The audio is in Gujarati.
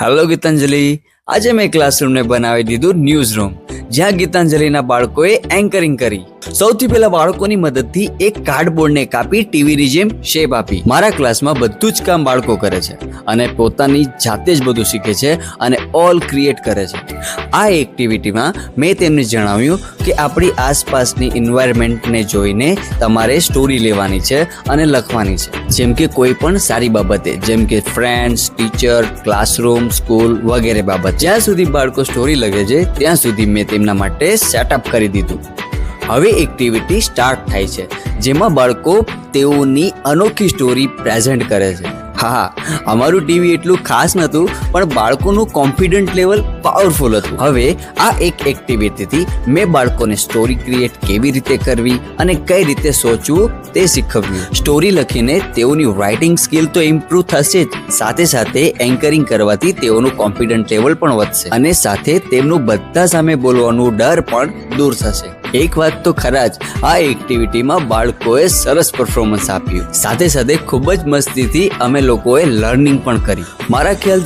હેલો ગીતાંજલિ, આજે મેં ક્લાસરૂમને બનાવી દીધું ન્યૂઝ રૂમ, જ્યાં ગીતાંજલિના બાળકોએ એન્કરિંગ કરી. સૌથી પહેલા બાળકોની મદદથી એક કાર્ડબોર્ડને કાપી ટીવીની જેમ શેપ આપી. મારા ક્લાસમાં બધું જ કામ બાળકો કરે છે અને પોતાની જાતે જ બધું શીખે છે અને ઓલ ક્રિએટ કરે છે. આ એક્ટિવિટીમાં મેં તેમને જણાવ્યું કે આપણી આસપાસની એન્વાયરમેન્ટને જોઈને તમારે સ્ટોરી લેવાની છે અને લખવાની છે, જેમ કે કોઈ પણ સારી બાબતે, જેમ કે ફ્રેન્ડ્સ, ટીચર, ક્લાસરૂમ, સ્કૂલ વગેરે બાબત. જ્યાં સુધી બાળકો સ્ટોરી લખે છે ત્યાં સુધી મેં તેમના માટે સેટઅપ કરી દીધું. હવે એક્ટિવિટી સ્ટાર્ટ થાય છે, જેમાં બાળકો તેઓની અનોખી સ્ટોરી પ્રેઝન્ટ કરે છે. હા, અમારું ટીવી એટલું ખાસ નહોતું, પણ બાળકોનું કોન્ફિડન્ટ લેવલ પાવરફુલ હતું. હવે આ એક એક્ટિવિટીથી મેં બાળકોને સ્ટોરી ક્રિએટ કેવી રીતે કરવી અને કઈ રીતે સોચવું તે શીખવ્યું. સ્ટોરી લખીને તેઓની રાઇટિંગ સ્કિલ તો ઇમ્પ્રૂવ થશે જ, સાથે સાથે એન્કરિંગ કરવાથી તેઓનું કોન્ફિડન્ટ લેવલ પણ વધશે અને સાથે તેમનું બધા સામે બોલવાનું ડર પણ દૂર થશે. એક વાત તો ખરા જ, આ એક્ટિવિટીમાં બાળકોએ સરસ પરફોર્મન્સ આપ્યું. સાથે સાથે ખૂબ જ મસ્તીથી અમે લોકોએ લર્નિંગ પણ કરી. મારા ખ્યાલથી